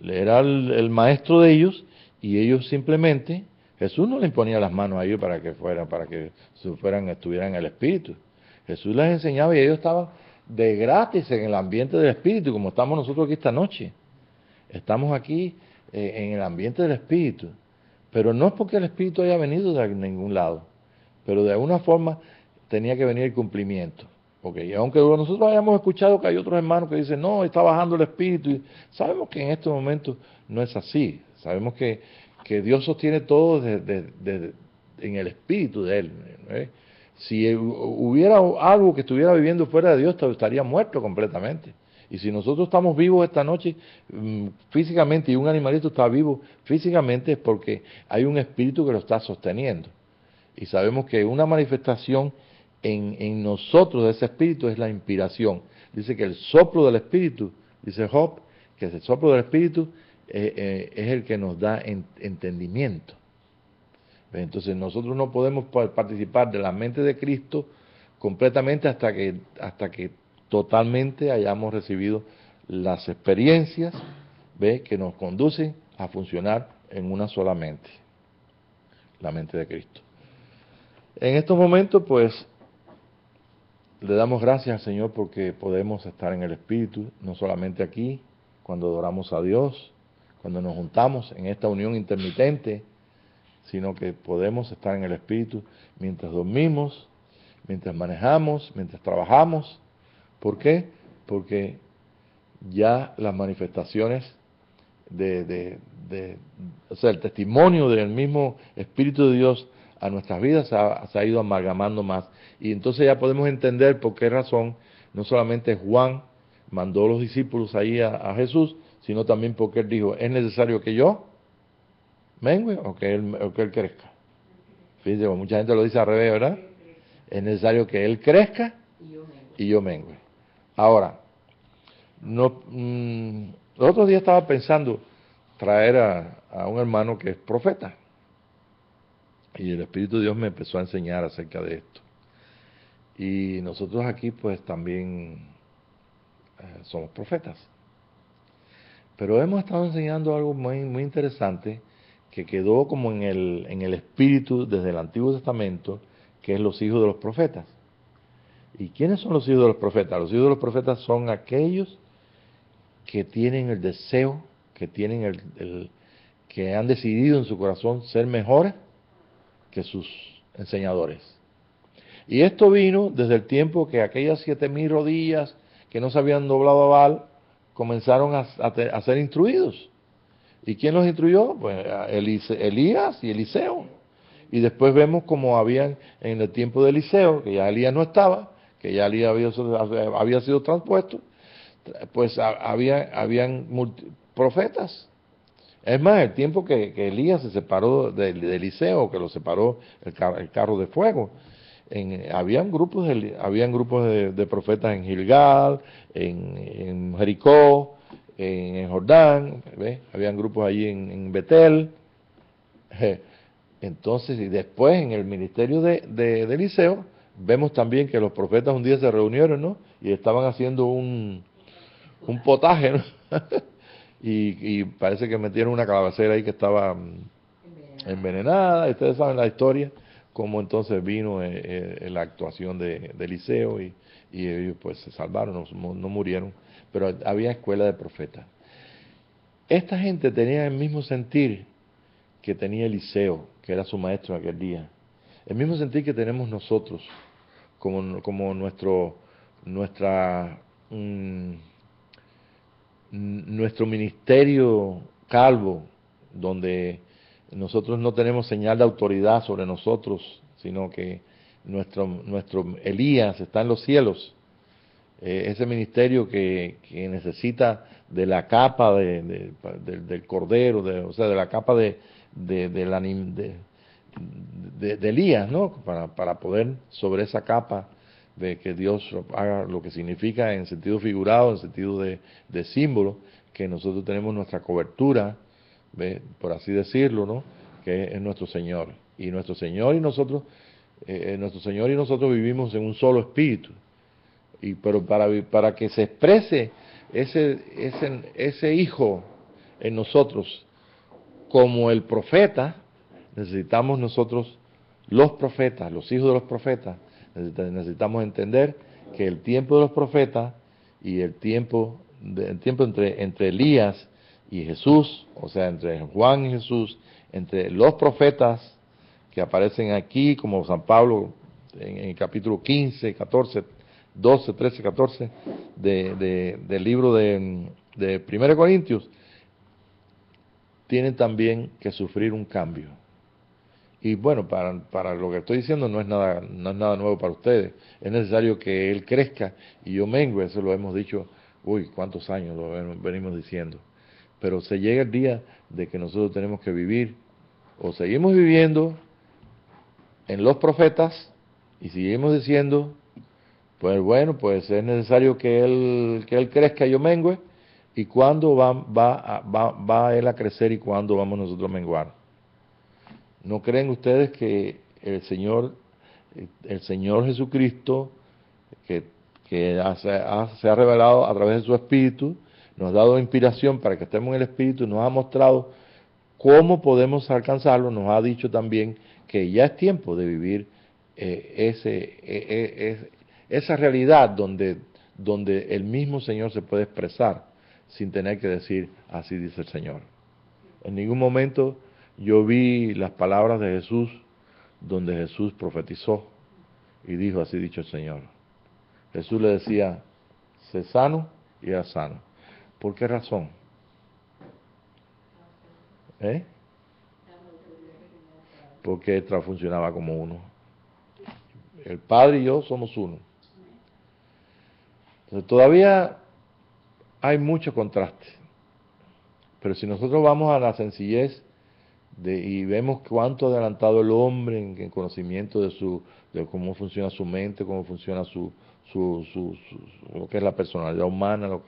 era el maestro de ellos, y ellos simplemente, Jesús no le imponía las manos a ellos para que estuvieran en el Espíritu. Jesús les enseñaba y ellos estaban de gratis en el ambiente del Espíritu, como estamos nosotros aquí esta noche. Estamos aquí en el ambiente del Espíritu, pero no es porque el Espíritu haya venido de ningún lado, pero de alguna forma tenía que venir el cumplimiento. Okay. Aunque nosotros hayamos escuchado que hay otros hermanos que dicen, no, está bajando el Espíritu, y sabemos que en estos momentos no es así. Sabemos que Dios sostiene todo en el Espíritu de Él. ¿eh? Si hubiera algo que estuviera viviendo fuera de Dios, estaría muerto completamente. Y si nosotros estamos vivos esta noche físicamente, y un animalito está vivo físicamente, es porque hay un espíritu que lo está sosteniendo. Y sabemos que una manifestación en nosotros de ese espíritu es la inspiración. Dice que el soplo del espíritu, dice Job, que el soplo del espíritu es el que nos da entendimiento. Entonces nosotros no podemos participar de la mente de Cristo completamente hasta que totalmente hayamos recibido las experiencias, que nos conducen a funcionar en una sola mente, la mente de Cristo. En estos momentos, pues, le damos gracias al Señor porque podemos estar en el Espíritu, no solamente aquí, cuando adoramos a Dios, cuando nos juntamos en esta unión intermitente, sino que podemos estar en el Espíritu mientras dormimos, mientras manejamos, mientras trabajamos. ¿Por qué? Porque ya las manifestaciones o sea, el testimonio del mismo Espíritu de Dios a nuestras vidas se ha ido amalgamando más. Y entonces ya podemos entender por qué razón no solamente Juan mandó a los discípulos ahí a Jesús, sino también porque él dijo, es necesario que yo mengue o que él crezca. Fíjense, mucha gente lo dice al revés, ¿verdad? Es necesario que él crezca y yo mengue. Ahora, el otro día estaba pensando traer a un hermano que es profeta, y el Espíritu de Dios me empezó a enseñar acerca de esto. Y nosotros aquí pues también somos profetas. Pero hemos estado enseñando algo muy, muy interesante que quedó como en el espíritu desde el Antiguo Testamento, que es los hijos de los profetas. ¿Y quiénes son los hijos de los profetas? Los hijos de los profetas son aquellos que tienen el deseo, que tienen que han decidido en su corazón ser mejores que sus enseñadores. Y esto vino desde el tiempo que aquellas 7,000 rodillas que no se habían doblado a Baal comenzaron a ser instruidos. ¿Y quién los instruyó? Pues Elías y Eliseo. Y después vemos como habían en el tiempo de Eliseo, que ya Elías no estaba, que ya Elías había sido transpuesto, pues habían profetas. Es más, el tiempo que Elías se separó de Eliseo, que lo separó el carro de fuego, habían grupos de profetas en Gilgal, en Jericó, en Jordán, ¿ves? Habían grupos allí en Betel. Entonces, y después en el ministerio de Eliseo, vemos también que los profetas un día se reunieron, ¿no? Y estaban haciendo un potaje, ¿no? y parece que metieron una calabacera ahí que estaba envenenada. Y ustedes saben la historia, cómo entonces vino la actuación de Eliseo, y ellos pues se salvaron, no murieron, pero había escuela de profetas. Esta gente tenía el mismo sentir que tenía Eliseo, que era su maestro en aquel día, el mismo sentir que tenemos nosotros, como nuestro ministerio calvo, donde nosotros no tenemos señal de autoridad sobre nosotros, sino que nuestro Elías está en los cielos. Ese ministerio que necesita de la capa del cordero, o sea, de la capa de Elías, ¿no? Para poder sobre esa capa de que Dios haga lo que significa en sentido figurado, en sentido de símbolo, que nosotros tenemos nuestra cobertura, por así decirlo, ¿no? Que es nuestro Señor. Y nuestro Señor y nosotros vivimos en un solo espíritu. Pero para que se exprese ese hijo en nosotros como el profeta, necesitamos nosotros, los profetas, los hijos de los profetas, necesitamos entender que el tiempo de los profetas y el tiempo entre Elías y Jesús, o sea, entre Juan y Jesús, entre los profetas que aparecen aquí, como San Pablo en el capítulo 15, 14, 12, 13, 14 del libro de 1 Corintios, tienen también que sufrir un cambio. Y bueno, para lo que estoy diciendo no es nada nuevo para ustedes. Es necesario que Él crezca y yo mengue, eso lo hemos dicho, cuántos años lo venimos diciendo. Pero se llega el día de que nosotros tenemos que vivir, o seguimos viviendo en los profetas, y seguimos diciendo, pues bueno, pues es necesario que Él crezca y yo mengue, y cuándo va Él a crecer y cuándo vamos nosotros a menguar. ¿No creen ustedes que el Señor Jesucristo, que se ha revelado a través de su Espíritu, nos ha dado inspiración para que estemos en el Espíritu, nos ha mostrado cómo podemos alcanzarlo, nos ha dicho también que ya es tiempo de vivir esa realidad donde el mismo Señor se puede expresar sin tener que decir, así dice el Señor? En ningún momento yo vi las palabras de Jesús donde Jesús profetizó y dijo, así dicho el Señor. Jesús le decía, sé sano, y era sano. ¿Por qué razón? Porque Él funcionaba como uno. El Padre y yo somos uno. Entonces todavía hay mucho contraste. Pero si nosotros vamos a la sencillez y vemos cuánto ha adelantado el hombre en conocimiento de cómo funciona su mente, cómo funciona lo que es la personalidad humana, lo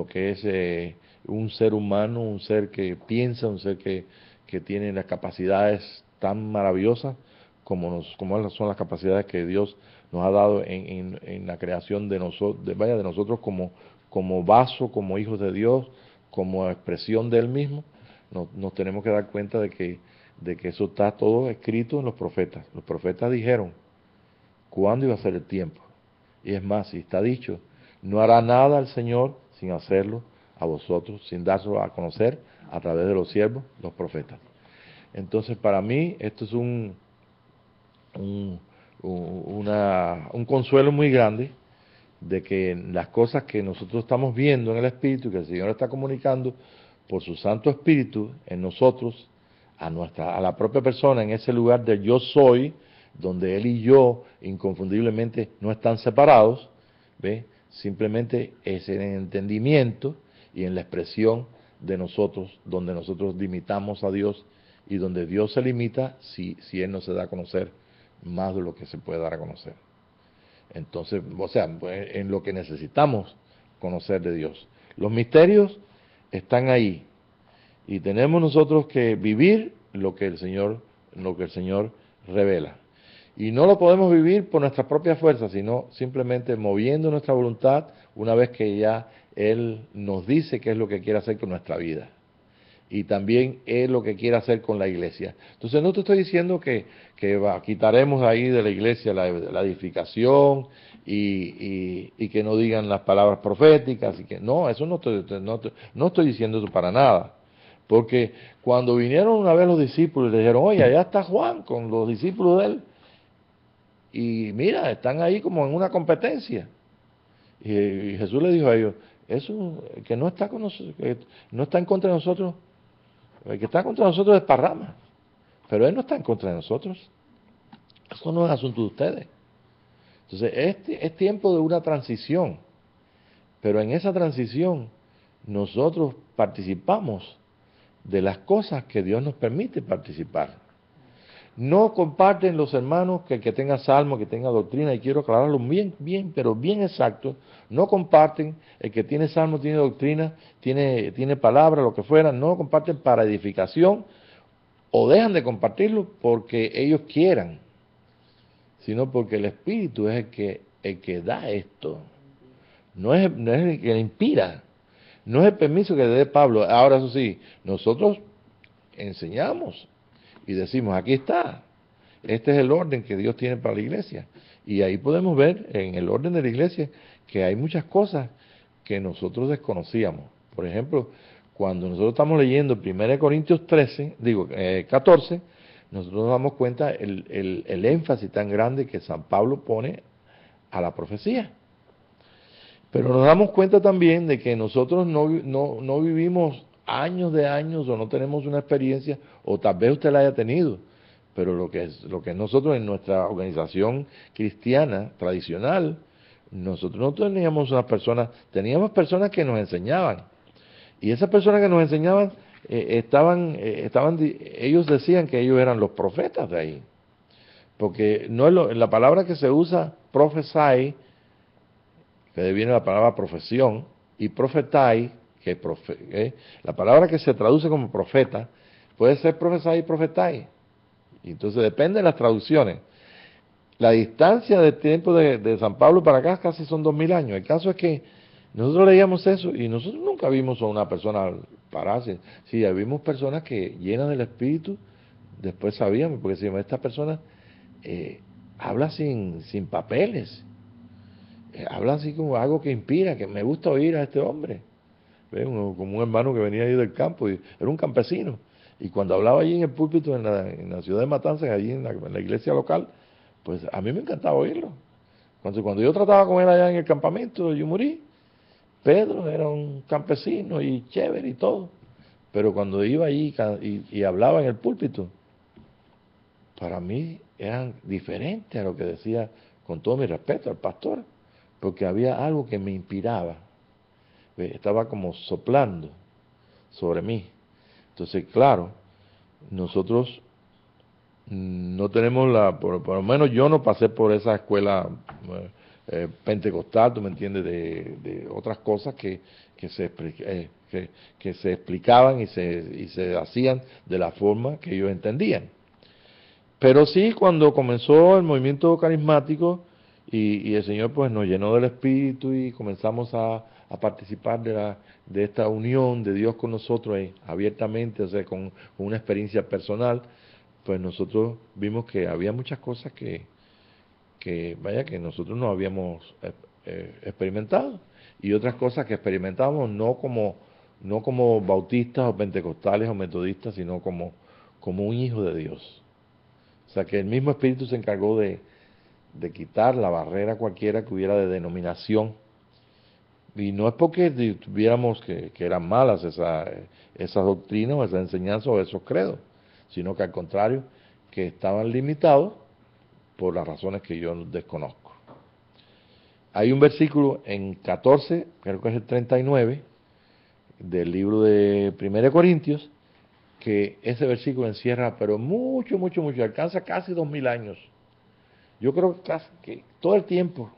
que es un ser humano, un ser que piensa, un ser que tiene las capacidades tan maravillosas como son las capacidades que Dios nos ha dado en la creación de nosotros como vaso, como hijos de Dios, como expresión de Él mismo. Nos tenemos que dar cuenta de que eso está todo escrito en los profetas. Los profetas dijeron cuándo iba a ser el tiempo. Y es más, si está dicho, no hará nada el Señor sin hacerlo a vosotros, sin dárselo a conocer a través de los siervos, los profetas. Entonces, para mí, esto es un consuelo muy grande de que las cosas que nosotros estamos viendo en el Espíritu, que el Señor está comunicando por su Santo Espíritu en nosotros, a la propia persona, en ese lugar del yo soy, donde Él y yo inconfundiblemente no están separados, ¿ve? Simplemente es en el entendimiento y en la expresión de nosotros, donde nosotros limitamos a Dios y donde Dios se limita si Él no se da a conocer más de lo que se puede dar a conocer. Entonces, o sea, en lo que necesitamos conocer de Dios. Los misterios están ahí y tenemos nosotros que vivir lo que el Señor revela. Y no lo podemos vivir por nuestra propia fuerza, sino simplemente moviendo nuestra voluntad una vez que ya Él nos dice qué es lo que quiere hacer con nuestra vida. Y también es lo que quiere hacer con la iglesia. Entonces no te estoy diciendo que quitaremos ahí de la iglesia la edificación y que no digan las palabras proféticas. No, eso no estoy diciendo eso para nada. Porque cuando vinieron una vez los discípulos y le dijeron, oye, allá está Juan con los discípulos de él. Y mira, están ahí como en una competencia. Y Jesús le dijo a ellos, eso que no está con nosotros, que no está en contra de nosotros, el que está contra nosotros es Parrama, pero Él no está en contra de nosotros. Eso no es asunto de ustedes. Entonces, es tiempo de una transición, pero en esa transición nosotros participamos de las cosas que Dios nos permite participar. No comparten los hermanos que el que tenga salmo, que tenga doctrina, y quiero aclararlo bien, pero bien exacto, no comparten, el que tiene salmo, tiene doctrina, tiene palabra, lo que fuera, no lo comparten para edificación, o dejan de compartirlo porque ellos quieran, sino porque el Espíritu es el que da esto, no es el que le inspira. No es el permiso que dé Pablo. Ahora, eso sí, nosotros enseñamos y decimos, aquí está, este es el orden que Dios tiene para la iglesia. Y ahí podemos ver en el orden de la iglesia que hay muchas cosas que nosotros desconocíamos. Por ejemplo, cuando nosotros estamos leyendo 1 Corintios 14, nosotros nos damos cuenta el énfasis tan grande que San Pablo pone a la profecía. Pero nos damos cuenta también de que nosotros no vivimos años de años o no tenemos una experiencia, o tal vez usted la haya tenido, pero lo que nosotros en nuestra organización cristiana tradicional, nosotros no teníamos teníamos personas que nos enseñaban, y esas personas que nos enseñaban ellos decían que ellos eran los profetas de ahí, porque no es la palabra que se usa, prophesy, que viene la palabra profesión, y profetai, la palabra que se traduce como profeta, puede ser profesai y profetai. Y entonces depende de las traducciones. La distancia del tiempo de San Pablo para acá casi son 2000 años. El caso es que nosotros leíamos eso y nosotros nunca vimos a una persona pararse. Sí, vimos personas que llenas del Espíritu, después sabíamos, porque decíamos, esta persona habla sin papeles. Habla así como algo que inspira, que me gusta oír a este hombre. Como un hermano que venía ahí del campo, y era un campesino. Y cuando hablaba allí en el púlpito, en la ciudad de Matanzas, allí en la iglesia local, pues a mí me encantaba oírlo. Cuando yo trataba con él allá en el campamento, yo morí. Pedro era un campesino y chévere y todo. Pero cuando iba allí y hablaba en el púlpito, para mí eran diferentes a lo que decía, con todo mi respeto, al pastor, porque había algo que me inspiraba, estaba como soplando sobre mí. Entonces, claro, nosotros no tenemos por lo menos yo no pasé por esa escuela pentecostal, tú me entiendes, de otras cosas que se explicaban y se hacían de la forma que ellos entendían. Pero sí, cuando comenzó el movimiento carismático y el Señor pues nos llenó del Espíritu y comenzamos a participar de esta unión de Dios con nosotros abiertamente, o sea, con una experiencia personal, pues nosotros vimos que había muchas cosas que nosotros no habíamos experimentado, y otras cosas que experimentamos no como bautistas o pentecostales o metodistas, sino como un hijo de Dios. O sea, que el mismo Espíritu se encargó de quitar la barrera cualquiera que hubiera de denominación. Y no es porque tuviéramos que eran malas esas doctrinas o esas enseñanzas o esos credos, sino que al contrario, que estaban limitados por las razones que yo desconozco. Hay un versículo en 14, creo que es el 39, del libro de 1 Corintios, que ese versículo encierra, pero mucho, alcanza casi 2000 años. Yo creo que todo el tiempo,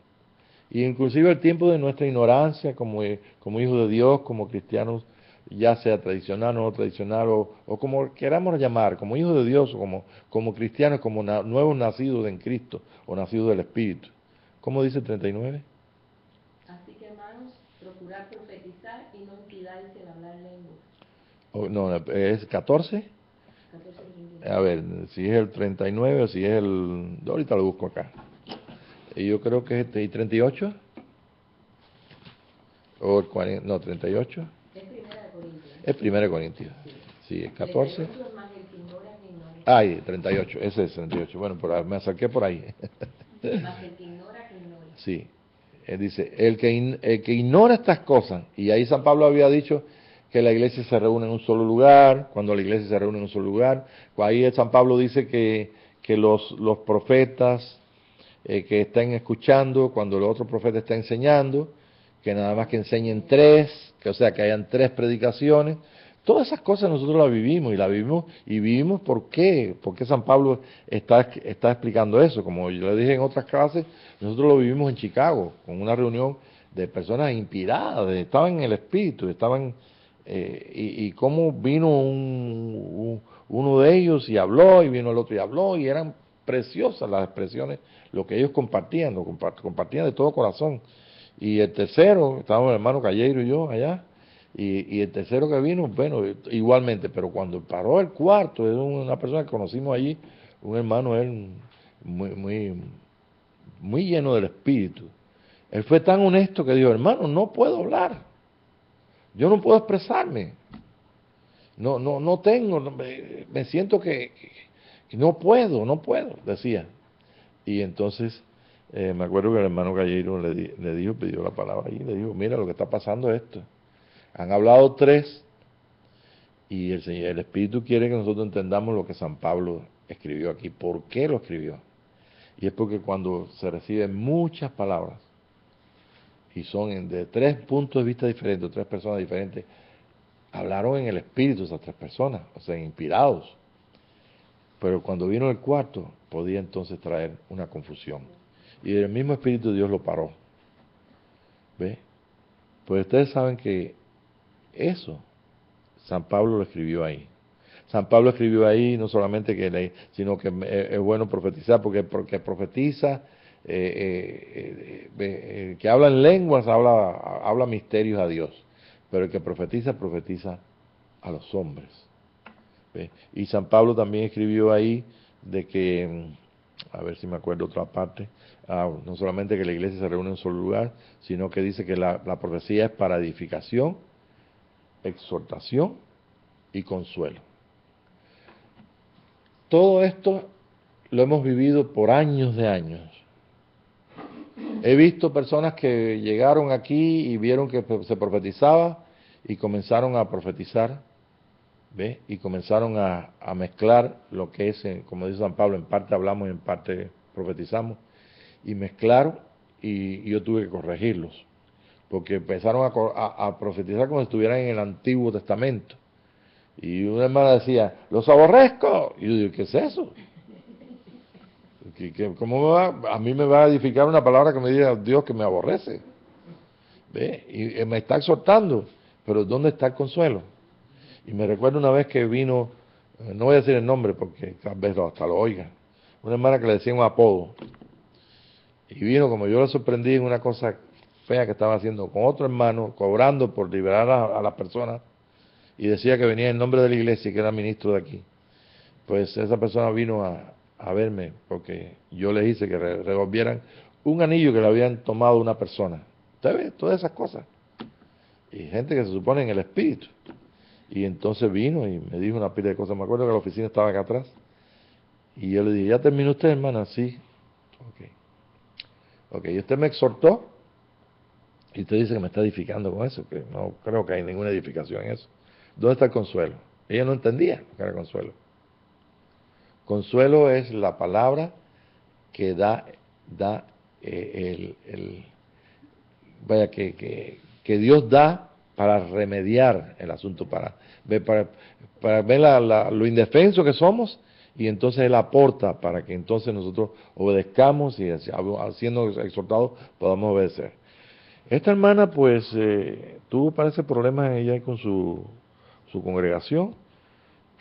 y inclusive el tiempo de nuestra ignorancia como hijos de Dios, como cristianos, ya sea tradicional o no tradicional, o como queramos llamar, como hijos de Dios, o como cristianos, como nuevos nacidos en Cristo, o nacidos del Espíritu. ¿Cómo dice el 39? Así que, hermanos, procurad profetizar y no impidáis el hablar lenguas. No, es 14. 14. A ver, si es el 39 o si es ahorita lo busco acá. Yo creo que es y 38. O el 40, no, 38. Es 1 Corintios. Es 1 Corintios. Sí, es 14. Ay, 38, ese es 38. Bueno, me acerqué por ahí. Más el que ignora, que ignora. Sí. Él dice, el que ignora estas cosas, y ahí San Pablo había dicho que la iglesia se reúne en un solo lugar, cuando la iglesia se reúne en un solo lugar, ahí San Pablo dice que los profetas que están escuchando, cuando el otro profeta está enseñando, que nada más que enseñen tres, o sea, que hayan tres predicaciones. Todas esas cosas nosotros las vivimos, y vivimos ¿por qué? Porque San Pablo está explicando eso. Como yo le dije en otras clases, nosotros lo vivimos en Chicago, con una reunión de personas inspiradas, estaban en el Espíritu, y cómo vino uno de ellos y habló, y vino el otro y habló, y eran preciosas las expresiones, lo que ellos compartían, compartían de todo corazón. Y el tercero, estábamos el hermano Calleiro y yo allá, Y el tercero que vino, bueno, igualmente, pero cuando paró el cuarto, es una persona que conocimos allí, un hermano, él muy lleno del Espíritu. Él fue tan honesto que dijo, hermano, no puedo hablar, yo no puedo expresarme, no tengo, me siento que no puedo, decía. Y entonces, me acuerdo que el hermano Calleiro le dijo, pidió la palabra ahí, le dijo, mira, lo que está pasando es esto. Han hablado tres y el Espíritu quiere que nosotros entendamos lo que San Pablo escribió aquí. ¿Por qué lo escribió? Y es porque cuando se reciben muchas palabras, y son de tres puntos de vista diferentes, tres personas diferentes, hablaron en el Espíritu esas tres personas, o sea, inspirados. Pero cuando vino el cuarto, podía entonces traer una confusión. Y el mismo Espíritu de Dios lo paró. ¿Ve? Pues ustedes saben que eso, San Pablo lo escribió ahí. San Pablo escribió ahí no solamente sino que es bueno profetizar, porque profetiza, el que habla en lenguas habla misterios a Dios, pero el que profetiza a los hombres. ¿Ve? Y San Pablo también escribió ahí de que, a ver si me acuerdo otra parte, no solamente que la iglesia se reúne en un solo lugar, sino que dice que la profecía es para edificación, exhortación y consuelo. Todo esto lo hemos vivido por años de años. He visto personas que llegaron aquí y vieron que se profetizaba y comenzaron a profetizar, ¿ve? Y comenzaron a mezclar lo que es, como dice San Pablo, en parte hablamos y en parte profetizamos, y mezclaron y yo tuve que corregirlos, porque empezaron a profetizar como si estuvieran en el Antiguo Testamento. Y una hermana decía, los aborrezco. Y yo digo, ¿qué es eso? ¿Cómo a mí me va a edificar una palabra que me diga Dios que me aborrece? ¿Ve? Y me está exhortando, pero ¿dónde está el consuelo? Y me recuerdo una vez que vino, no voy a decir el nombre porque tal vez hasta lo oiga, una hermana que le decía un apodo. Y vino, como yo la sorprendí en una cosa fea que estaba haciendo con otro hermano, cobrando por liberar a las personas, y decía que venía en nombre de la iglesia y que era ministro de aquí. Pues esa persona vino a verme porque yo les hice que revolvieran un anillo que le habían tomado una persona. ¿Usted ve? Todas esas cosas. Y gente que se supone en el espíritu. Y entonces vino y me dijo una pila de cosas. Me acuerdo que la oficina estaba acá atrás. Y yo le dije, ¿ya terminó usted, hermana? Sí. Ok, y usted me exhortó. Y usted dice que me está edificando con eso. Que no creo que hay ninguna edificación en eso. ¿Dónde está el consuelo? Ella no entendía lo que era consuelo. Consuelo es la palabra que da vaya, que Dios da para remediar el asunto, para ver lo indefenso que somos, y entonces Él aporta para que entonces nosotros obedezcamos y siendo exhortados podamos obedecer. Esta hermana pues tuvo, parece, problemas ella con su congregación,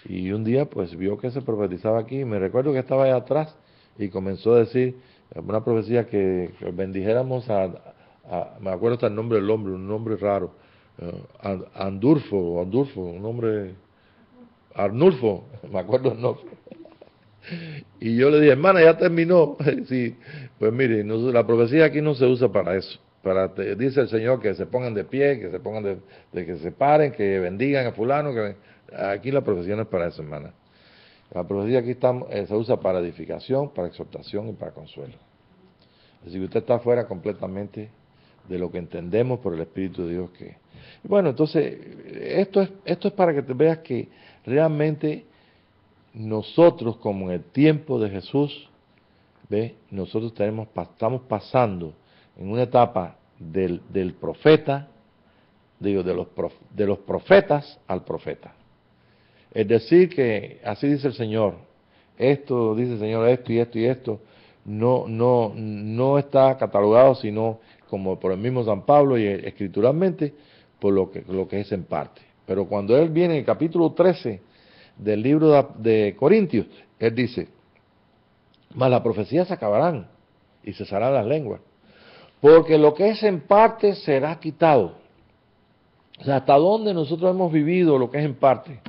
y un día pues vio que se profetizaba aquí. Me recuerdo que estaba allá atrás y comenzó a decir una profecía que bendijéramos me acuerdo hasta el nombre del hombre, un nombre raro, Arnulfo, un nombre, Arnulfo, me acuerdo el nombre. Y yo le dije, hermana, ya terminó. Sí, pues mire, la profecía aquí no se usa para eso. Dice el Señor que se pongan de pie, que se pongan que se paren, que bendigan a fulano. Aquí la profecía no es para eso, hermana. La profecía aquí se usa para edificación, para exhortación y para consuelo. Así que usted está fuera completamente de lo que entendemos por el Espíritu de Dios que. Bueno, entonces, esto es para que te veas que realmente nosotros, como en el tiempo de Jesús, ¿ve? Nosotros estamos pasando en una etapa del profeta, digo, de los profetas al profeta. Es decir, que así dice el Señor, esto dice el Señor, esto y esto y esto, no está catalogado sino como por el mismo San Pablo y escrituralmente por lo que es en parte. Pero cuando él viene en el capítulo 13 del libro de Corintios, él dice, mas las profecías se acabarán y cesarán las lenguas, porque lo que es en parte será quitado. O sea, hasta dónde nosotros hemos vivido lo que es en parte.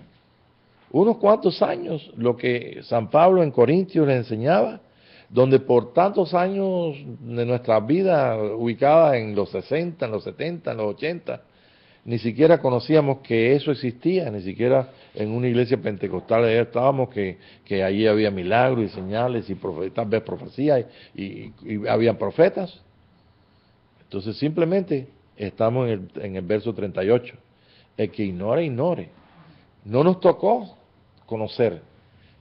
Unos cuantos años, lo que San Pablo en Corintios les enseñaba, donde por tantos años de nuestra vida ubicada en los 60, en los 70, en los 80, ni siquiera conocíamos que eso existía, ni siquiera en una iglesia pentecostal estábamos que allí había milagros y señales y tal vez profecías y había profetas. Entonces simplemente estamos en el verso 38. El que ignore, ignore. No nos tocó conocer,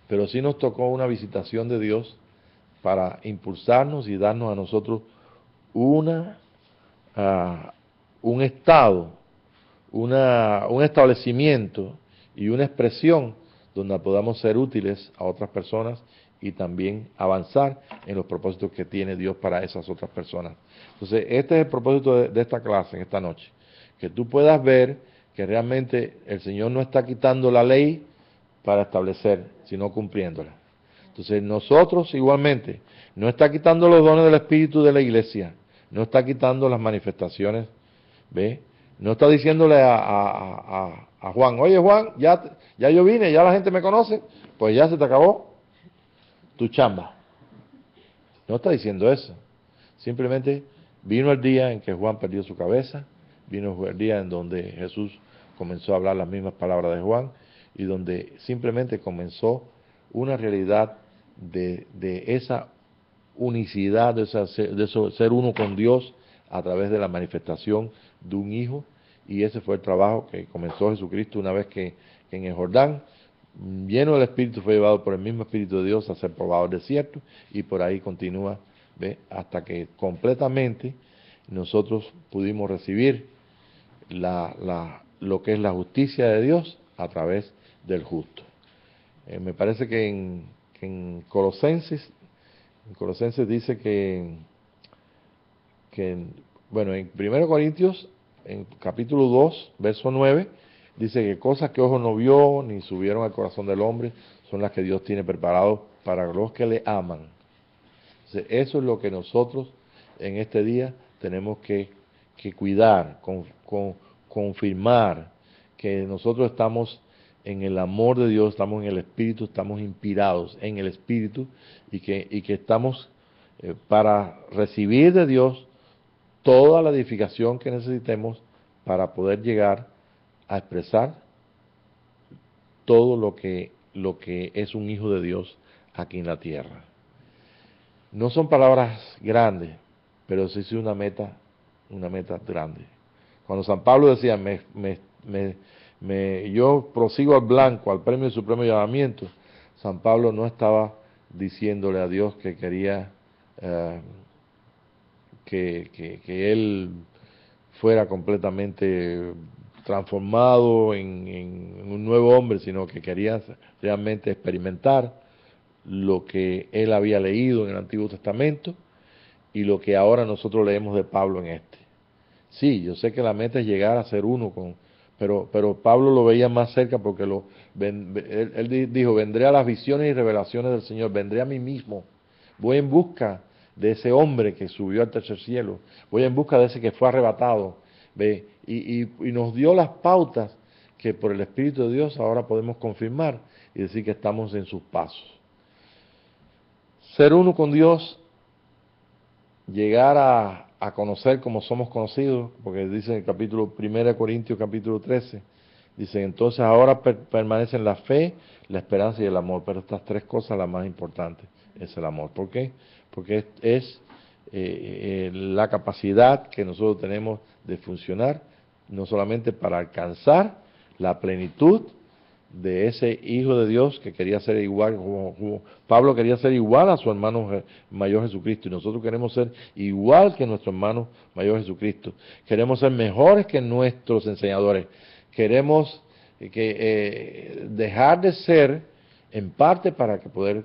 pero sí nos tocó una visitación de Dios para impulsarnos y darnos a nosotros una, un estado, un establecimiento y una expresión donde podamos ser útiles a otras personas y también avanzar en los propósitos que tiene Dios para esas otras personas. Entonces, este es el propósito de esta clase, en esta noche, que tú puedas ver que realmente el Señor no está quitando la ley para establecer, sino cumpliéndola. Entonces, nosotros igualmente, no está quitando los dones del Espíritu de la iglesia, no está quitando las manifestaciones, ¿ve? No está diciéndole a Juan, oye Juan, ya yo vine, ya la gente me conoce, pues ya se te acabó tu chamba. No está diciendo eso. Simplemente vino el día en que Juan perdió su cabeza, vino el día en donde Jesús comenzó a hablar las mismas palabras de Juan y donde simplemente comenzó una realidad de esa unicidad, de eso, ser uno con Dios a través de la manifestación de un hijo, y ese fue el trabajo que comenzó Jesucristo una vez que en el Jordán, lleno del Espíritu, fue llevado por el mismo Espíritu de Dios a ser probado el desierto, y por ahí continúa, ¿ve? Hasta que completamente nosotros pudimos recibir lo que es la justicia de Dios a través del justo. Me parece que en Colosenses dice bueno, en 1 Corintios, en capítulo 2, verso 9, dice que cosas que ojo no vio, ni subieron al corazón del hombre, son las que Dios tiene preparado para los que le aman. Entonces, eso es lo que nosotros en este día tenemos que cuidar, confirmar que nosotros estamos en el amor de Dios, estamos en el Espíritu, estamos inspirados en el Espíritu y que estamos para recibir de Dios toda la edificación que necesitemos para poder llegar a expresar todo lo que es un hijo de Dios aquí en la tierra. No son palabras grandes, pero sí es una meta grande. Cuando San Pablo decía, yo prosigo al blanco, al premio de supremo llamamiento, San Pablo no estaba diciéndole a Dios que quería que él fuera completamente transformado en un nuevo hombre, sino que quería realmente experimentar lo que él había leído en el Antiguo Testamento y lo que ahora nosotros leemos de Pablo en este. Sí, yo sé que la meta es llegar a ser uno pero Pablo lo veía más cerca porque él dijo, vendré a las visiones y revelaciones del Señor, vendré a mí mismo, voy en busca de ese hombre que subió al tercer cielo, voy en busca de ese que fue arrebatado, ¿ve? Y nos dio las pautas que por el Espíritu de Dios ahora podemos confirmar y decir que estamos en sus pasos. Ser uno con Dios, llegar a conocer como somos conocidos, porque dice en el capítulo 1 Corintios capítulo 13, dice, entonces ahora permanecen la fe, la esperanza y el amor, pero estas tres cosas las más importantes es el amor. ¿Por qué? Porque es la capacidad que nosotros tenemos de funcionar, no solamente para alcanzar la plenitud de ese Hijo de Dios que quería ser igual, como Pablo quería ser igual a su hermano mayor Jesucristo, y nosotros queremos ser igual que nuestro hermano mayor Jesucristo, queremos ser mejores que nuestros enseñadores, queremos dejar de ser en parte para que poder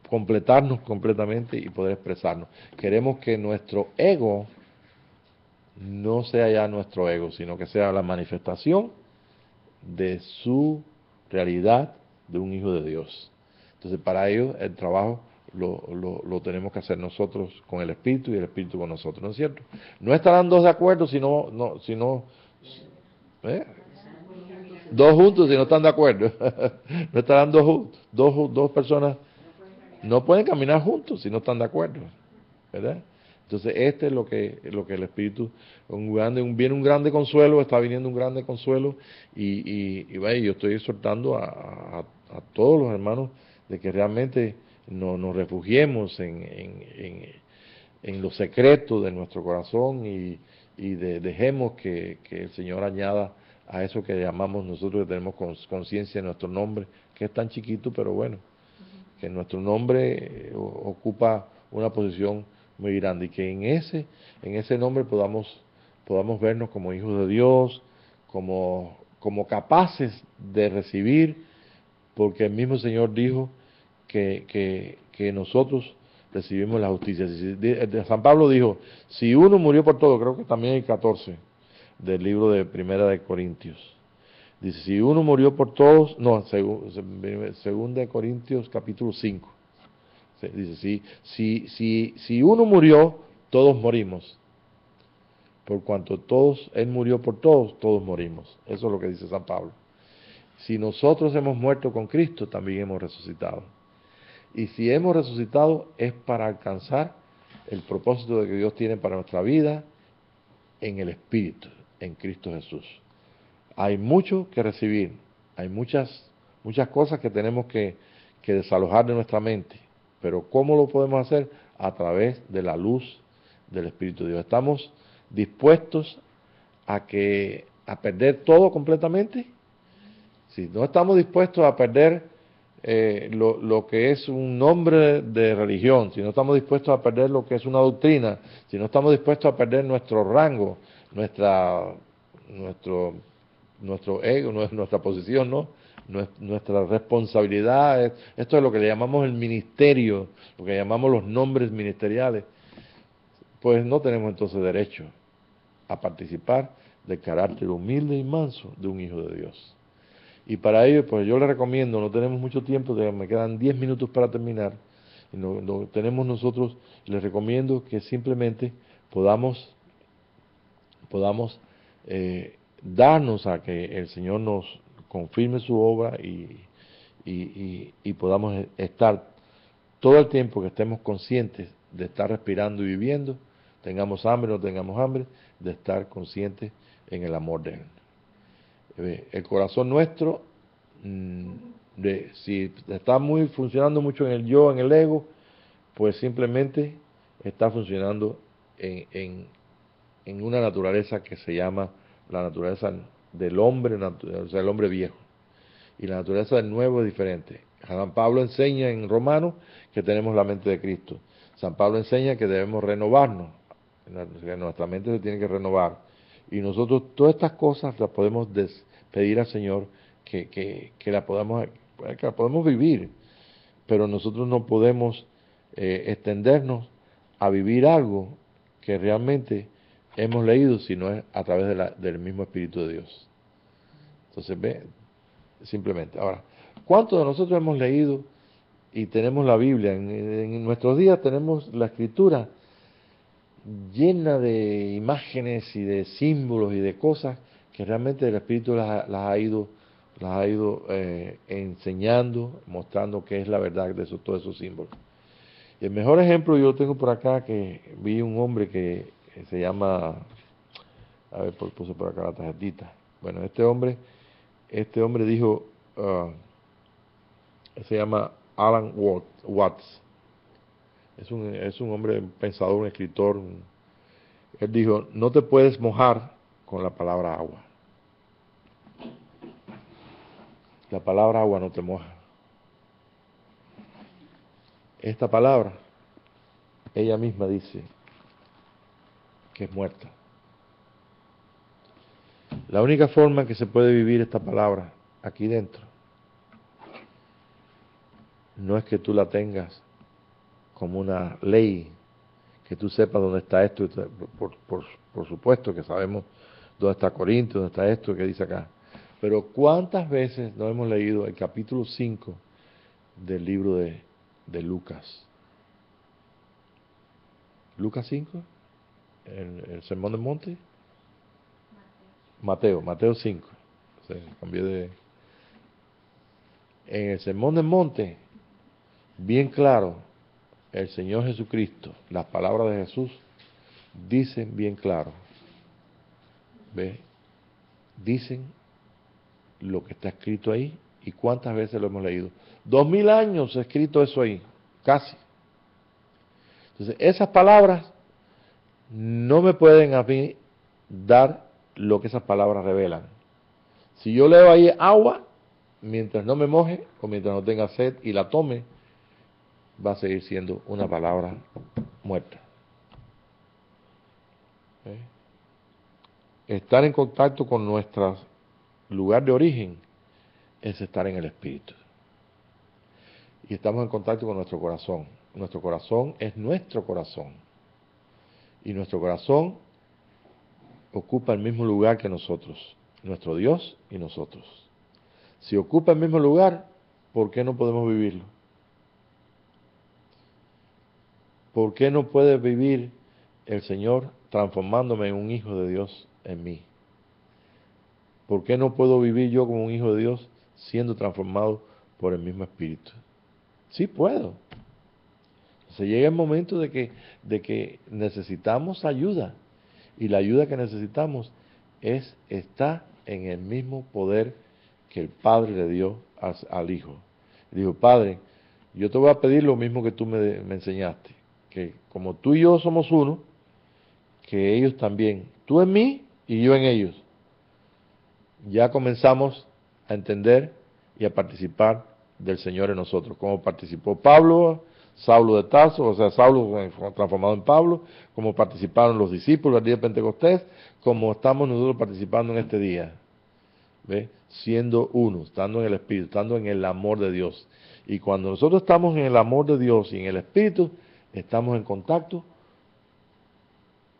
completarnos completamente y poder expresarnos. Queremos que nuestro ego no sea ya nuestro ego, sino que sea la manifestación de su realidad de un hijo de Dios. Entonces, para ello, el trabajo lo tenemos que hacer nosotros con el Espíritu y el Espíritu con nosotros, ¿no es cierto? No estarán dos de acuerdo, sino ¿Eh? Dos juntos si no están de acuerdo. No estarán dos personas, no pueden caminar juntos si no están de acuerdo, ¿verdad? Entonces este es lo que el Espíritu, viene un grande consuelo, está viniendo un grande consuelo, y vaya, yo estoy exhortando a todos los hermanos de que realmente nos refugiemos en los secretos de nuestro corazón, y dejemos que el Señor añada a eso que llamamos nosotros, que tenemos conciencia de nuestro nombre, que es tan chiquito, pero bueno, que nuestro nombre ocupa una posición muy grande, y que en ese nombre podamos vernos como hijos de Dios, como capaces de recibir, porque el mismo Señor dijo que nosotros recibimos la justicia. San Pablo dijo, si uno murió por todo, creo que también hay 14 del libro de Primera de Corintios. Dice, si uno murió por todos, no, segunda de Corintios capítulo 5. Dice, si uno murió, todos morimos. Por cuanto Él murió por todos, todos morimos. Eso es lo que dice San Pablo. Si nosotros hemos muerto con Cristo, también hemos resucitado. Y si hemos resucitado, es para alcanzar el propósito de que Dios tiene para nuestra vida en el Espíritu, en Cristo Jesús. Hay mucho que recibir, hay muchas cosas que tenemos que desalojar de nuestra mente, pero ¿cómo lo podemos hacer? A través de la luz del Espíritu de Dios. ¿Estamos dispuestos a perder todo completamente? Si no estamos dispuestos a perder lo que es un nombre de religión, si no estamos dispuestos a perder lo que es una doctrina, si no estamos dispuestos a perder nuestro rango, nuestro ego, nuestra posición, ¿no? Nuestra responsabilidad, esto es lo que le llamamos el ministerio, lo que llamamos los nombres ministeriales, pues no tenemos entonces derecho a participar del carácter humilde y manso de un hijo de Dios. Y para ello, pues yo les recomiendo, no tenemos mucho tiempo, me quedan 10 minutos para terminar, y no tenemos nosotros, les recomiendo que simplemente podamos darnos a que el Señor nos confirme su obra, y podamos estar todo el tiempo que estemos conscientes de estar respirando y viviendo, tengamos hambre o no tengamos hambre, de estar conscientes en el amor de Él. El corazón nuestro, si está funcionando mucho en el yo, en el ego, pues simplemente está funcionando en una naturaleza que se llama la naturaleza del hombre, o sea, el hombre viejo. Y la naturaleza del nuevo es diferente. San Pablo enseña en Romanos que tenemos la mente de Cristo. San Pablo enseña que debemos renovarnos, que nuestra mente se tiene que renovar. Y nosotros todas estas cosas las podemos pedir al Señor que la podemos vivir, pero nosotros no podemos extendernos a vivir algo que realmente hemos leído, sino es a través del mismo Espíritu de Dios. Entonces, simplemente. Ahora, ¿cuántos de nosotros hemos leído y tenemos la Biblia? En nuestros días tenemos la Escritura llena de imágenes y de símbolos y de cosas que realmente el Espíritu las ha ido enseñando, mostrando qué es la verdad de todos esos símbolos. Y el mejor ejemplo yo lo tengo por acá, que vi un hombre que se llama, a ver, puse por acá la tarjetita. Bueno, este hombre dijo, se llama Alan Watts. Es un hombre, un pensador, un escritor. Él dijo, no te puedes mojar con la palabra agua. La palabra agua no te moja. Esta palabra, ella misma dice que es muerta. La única forma en que se puede vivir esta palabra aquí dentro no es que tú la tengas como una ley, que tú sepas dónde está esto, por supuesto que sabemos dónde está Corintios, dónde está esto que dice acá. Pero ¿cuántas veces no hemos leído el capítulo 5 del libro de Lucas? ¿Lucas 5? ¿El Sermón del Monte? Mateo 5. O sea, cambié de... En el Sermón del Monte, bien claro, el Señor Jesucristo, las palabras de Jesús, dicen bien claro, ¿ve? Dicen lo que está escrito ahí y cuántas veces lo hemos leído. 2000 años escrito eso ahí, casi. Entonces, esas palabras no me pueden a mí dar lo que esas palabras revelan. Si yo leo ahí agua, mientras no me moje o mientras no tenga sed y la tome, va a seguir siendo una palabra muerta. ¿Eh? Estar en contacto con nuestro lugar de origen es estar en el Espíritu. Y estamos en contacto con nuestro corazón. Nuestro corazón es nuestro corazón. Y nuestro corazón ocupa el mismo lugar que nosotros, nuestro Dios y nosotros. Si ocupa el mismo lugar, ¿por qué no podemos vivirlo? ¿Por qué no puede vivir el Señor transformándome en un hijo de Dios en mí? ¿Por qué no puedo vivir yo como un hijo de Dios siendo transformado por el mismo Espíritu? Sí puedo. Se llega el momento de que necesitamos ayuda. Y la ayuda que necesitamos está en el mismo poder que el Padre le dio al Hijo. Le dijo, Padre, yo te voy a pedir lo mismo que tú me enseñaste. Que como tú y yo somos uno, que ellos también, tú en mí y yo en ellos. Ya comenzamos a entender y a participar del Señor en nosotros, como participó Pablo, Saulo de Tarso, o sea, Saulo transformado en Pablo, como participaron los discípulos el día de Pentecostés, como estamos nosotros participando en este día, ¿ve? Siendo uno, estando en el Espíritu, estando en el amor de Dios. Y cuando nosotros estamos en el amor de Dios y en el Espíritu, estamos en contacto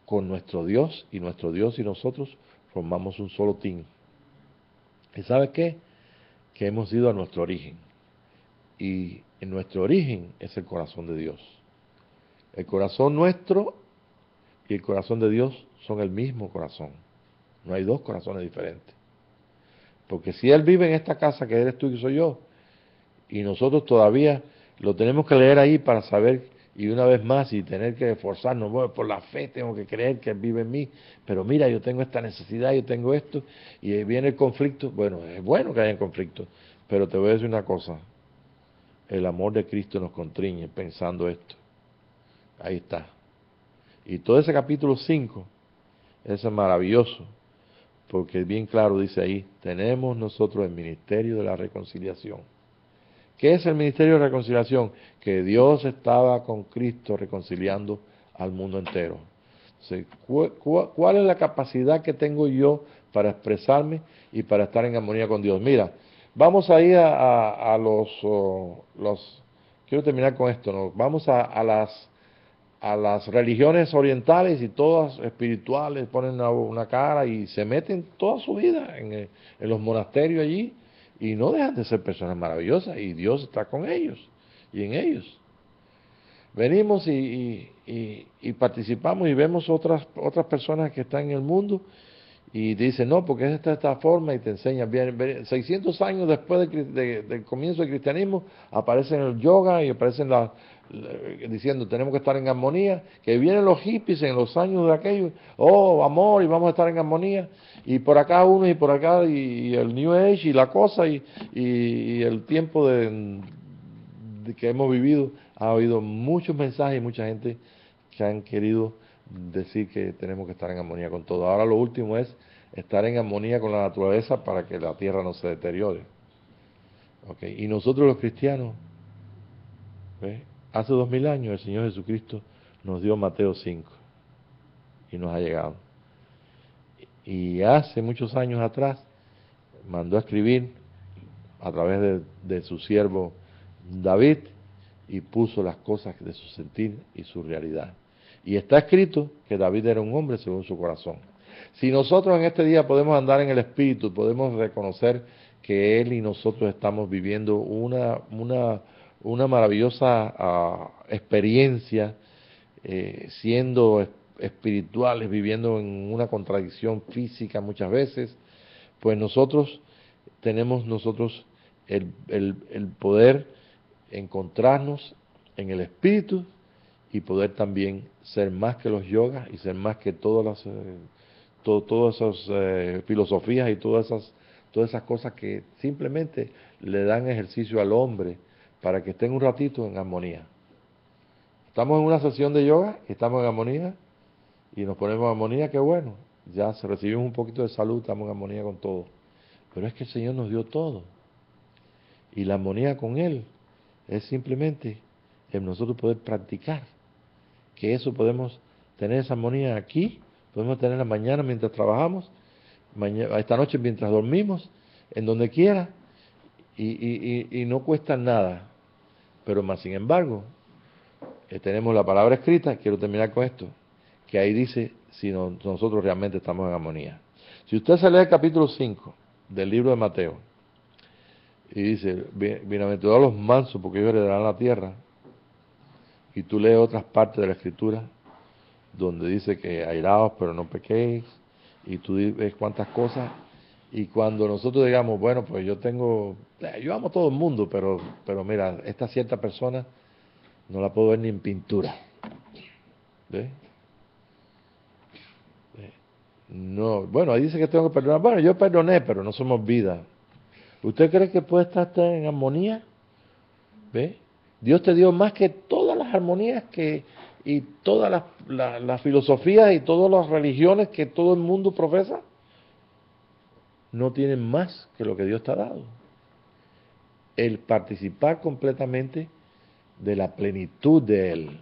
con nuestro Dios y nosotros formamos un solo team. ¿Y sabe qué? Que hemos ido a nuestro origen. Y en nuestro origen es el corazón de Dios. El corazón nuestro y el corazón de Dios son el mismo corazón. No hay dos corazones diferentes. Porque si Él vive en esta casa que eres tú y soy yo, y nosotros todavía lo tenemos que leer ahí para saber, y una vez más, y tener que esforzarnos, bueno, por la fe tengo que creer que Él vive en mí, pero mira, yo tengo esta necesidad, yo tengo esto, y viene el conflicto. Bueno, es bueno que haya conflicto, pero te voy a decir una cosa, el amor de Cristo nos constriñe pensando esto. Ahí está. Y todo ese capítulo 5 es maravilloso, porque bien claro dice ahí, tenemos nosotros el ministerio de la reconciliación. ¿Qué es el ministerio de reconciliación? Que Dios estaba con Cristo reconciliando al mundo entero. Entonces, ¿cuál es la capacidad que tengo yo para expresarme y para estar en armonía con Dios? Mira, vamos a ir a los... Quiero terminar con esto, ¿no? Vamos a las religiones orientales y todas espirituales, ponen una cara y se meten toda su vida en los monasterios allí y no dejan de ser personas maravillosas y Dios está con ellos y en ellos. Venimos y participamos y vemos otras personas que están en el mundo y dicen, no, porque es de esta forma y te enseñan. Bien, 600 años después del comienzo del cristianismo aparecen el yoga y aparecen diciendo tenemos que estar en armonía, que vienen los hippies en los años de aquello, oh, amor, y vamos a estar en armonía, y por acá uno y por acá, y el New Age y la cosa, y el tiempo de que hemos vivido, ha habido muchos mensajes y mucha gente que han querido decir que tenemos que estar en armonía con todo. Ahora lo último es estar en armonía con la naturaleza para que la tierra no se deteriore. ¿Okay? Y nosotros los cristianos, ¿ves? Hace 2000 años el Señor Jesucristo nos dio Mateo 5 y nos ha llegado. Y hace muchos años atrás mandó a escribir a través de su siervo David y puso las cosas de su sentir y su realidad. Y está escrito que David era un hombre según su corazón. Si nosotros en este día podemos andar en el Espíritu, podemos reconocer que Él y nosotros estamos viviendo una maravillosa experiencia, siendo espirituales, viviendo en una contradicción física muchas veces, pues tenemos el poder encontrarnos en el espíritu y poder también ser más que los yogas y ser más que todas esas filosofías y todas esas cosas que simplemente le dan ejercicio al hombre para que estén un ratito en armonía. Estamos en una sesión de yoga y estamos en armonía y nos ponemos en armonía, qué bueno, ya se recibimos un poquito de salud, estamos en armonía con todo. Pero es que el Señor nos dio todo y la armonía con Él es simplemente el nosotros poder practicar, que eso podemos tener esa armonía aquí, podemos tenerla mañana mientras trabajamos, esta noche mientras dormimos, en donde quiera, y no cuesta nada. Pero más sin embargo, tenemos la palabra escrita, quiero terminar con esto, que ahí dice si nosotros realmente estamos en armonía. Si usted se lee el capítulo 5 del libro de Mateo, y dice, bienaventurados los mansos, porque ellos heredarán la tierra, y tú lees otras partes de la escritura, donde dice que airaos pero no pequéis, y tú ves cuántas cosas, y cuando nosotros digamos, bueno, pues yo amo a todo el mundo, pero mira, esta cierta persona no la puedo ver ni en pintura. ¿Ves? No, bueno, ahí dice que tengo que perdonar. Bueno, yo perdoné, pero no somos vida. ¿Usted cree que puede estar en armonía? ¿Ve? Dios te dio más que todas las armonías y todas las filosofías y todas las religiones que todo el mundo profesa. No tienen más que lo que Dios te ha dado. El participar completamente de la plenitud de Él.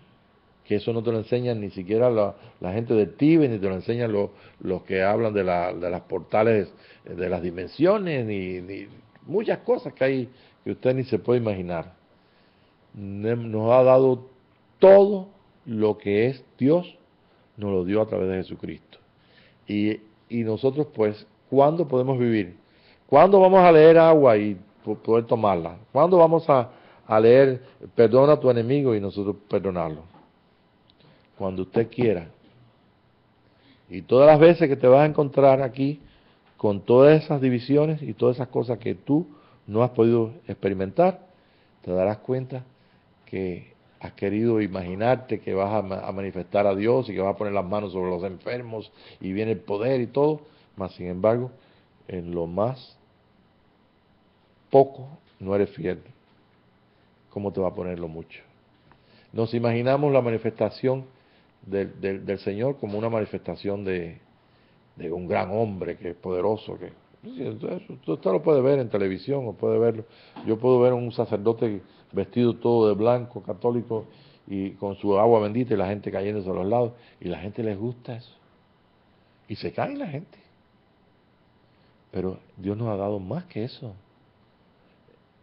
Que eso no te lo enseñan ni siquiera la gente del Tíbet, ni te lo enseñan los que hablan de las portales, de las dimensiones, ni muchas cosas que hay que usted ni se puede imaginar. Nos ha dado todo lo que es Dios, nos lo dio a través de Jesucristo. Y nosotros pues, ¿cuándo podemos vivir? ¿Cuándo vamos a leer agua y poder tomarla? ¿Cuándo vamos a leer perdona a tu enemigo y nosotros perdonarlo? Cuando usted quiera. Y todas las veces que te vas a encontrar aquí con todas esas divisiones y todas esas cosas que tú no has podido experimentar, te darás cuenta que has querido imaginarte que vas a manifestar a Dios y que vas a poner las manos sobre los enfermos y viene el poder y todo, mas sin embargo, en lo más poco no eres fiel. ¿Cómo te va a poner lo mucho? Nos imaginamos la manifestación del Señor como una manifestación de un gran hombre que es poderoso, que usted lo puede ver en televisión, o puede verlo. Yo puedo ver a un sacerdote vestido todo de blanco, católico, y con su agua bendita y la gente cayéndose a los lados, y la gente les gusta eso. Y se cae la gente. Pero Dios nos ha dado más que eso.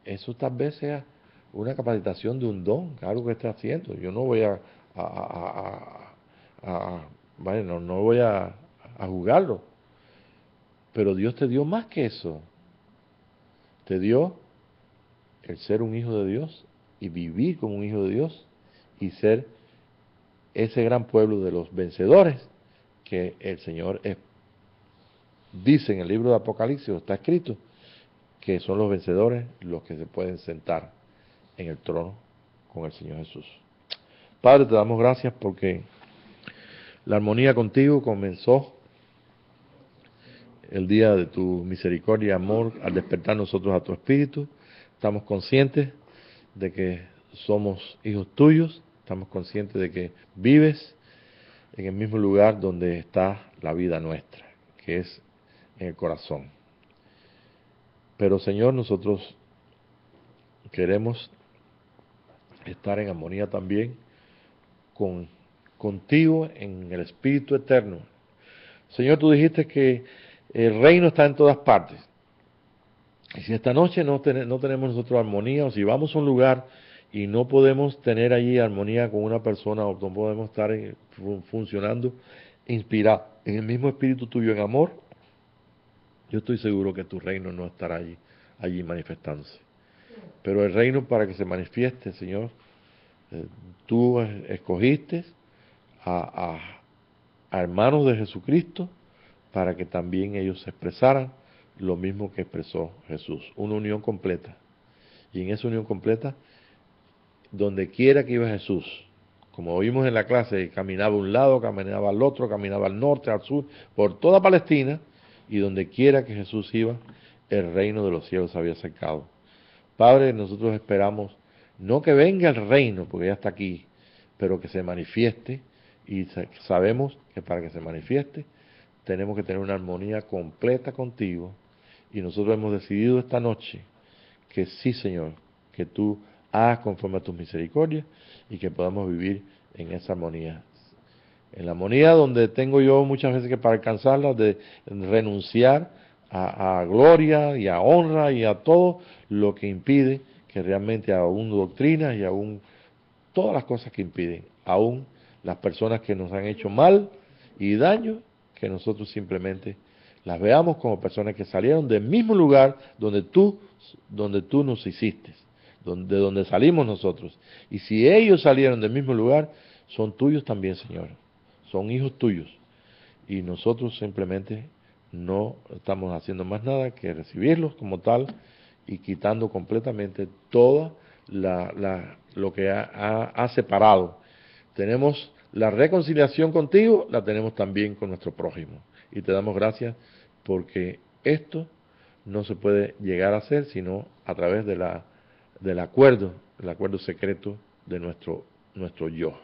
Eso tal vez sea una capacitación de un don, algo que esté haciendo. Yo no voy bueno, no voy a juzgarlo. Pero Dios te dio más que eso. Te dio el ser un hijo de Dios y vivir como un hijo de Dios y ser ese gran pueblo de los vencedores que el Señor dice en el libro de Apocalipsis, está escrito, que son los vencedores los que se pueden sentar en el trono con el Señor Jesús. Padre, te damos gracias porque la armonía contigo comenzó el día de tu misericordia y amor al despertar nosotros a tu espíritu. Estamos conscientes de que somos hijos tuyos, estamos conscientes de que vives en el mismo lugar donde está la vida nuestra, que es en el corazón. Pero Señor, nosotros queremos estar en armonía también contigo en el Espíritu eterno. Señor, tú dijiste que el reino está en todas partes. Y si esta noche no tenemos nosotros armonía, o si vamos a un lugar y no podemos tener allí armonía con una persona, o no podemos estar funcionando inspirado en el mismo espíritu tuyo en amor, yo estoy seguro que tu reino no estará allí manifestándose. Pero el reino, para que se manifieste, Señor, tú escogiste a a hermanos de Jesucristo para que también ellos expresaran lo mismo que expresó Jesús, una unión completa. Y en esa unión completa, donde quiera que iba Jesús, como oímos en la clase, caminaba a un lado, caminaba al otro, caminaba al norte, al sur, por toda Palestina, y donde quiera que Jesús iba, el reino de los cielos se había acercado. Padre, nosotros esperamos no que venga el reino, porque ya está aquí, pero que se manifieste, y sabemos que para que se manifieste tenemos que tener una armonía completa contigo, y nosotros hemos decidido esta noche que sí, Señor, que tú hagas conforme a tus misericordias y que podamos vivir en esa armonía. En la armonía donde tengo yo muchas veces que para alcanzarla de renunciar a gloria y a honra y a todo lo que impide que realmente aún doctrinas y aún todas las cosas que impiden, aún las personas que nos han hecho mal y daño, que nosotros simplemente las veamos como personas que salieron del mismo lugar donde tú nos hiciste, de donde salimos nosotros. Y si ellos salieron del mismo lugar, son tuyos también, Señor. Son hijos tuyos. Y nosotros simplemente no estamos haciendo más nada que recibirlos como tal y quitando completamente toda lo que ha separado. Tenemos la reconciliación contigo, la tenemos también con nuestro prójimo. Y te damos gracias porque esto no se puede llegar a hacer sino a través del acuerdo secreto de nuestro yo.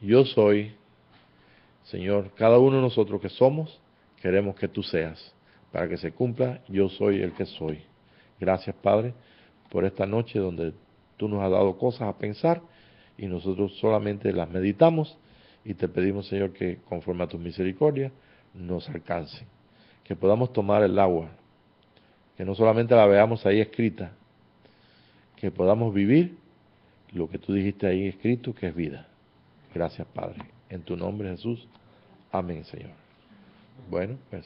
Yo soy, Señor, cada uno de nosotros que somos, queremos que tú seas, para que se cumpla, yo soy el que soy. Gracias, Padre, por esta noche donde tú nos has dado cosas a pensar y nosotros solamente las meditamos y te pedimos, Señor, que conforme a tus misericordias nos alcancen. Que podamos tomar el agua, que no solamente la veamos ahí escrita, que podamos vivir lo que tú dijiste ahí escrito, que es vida. Gracias, Padre. En tu nombre, Jesús. Amén, Señor. Bueno, pues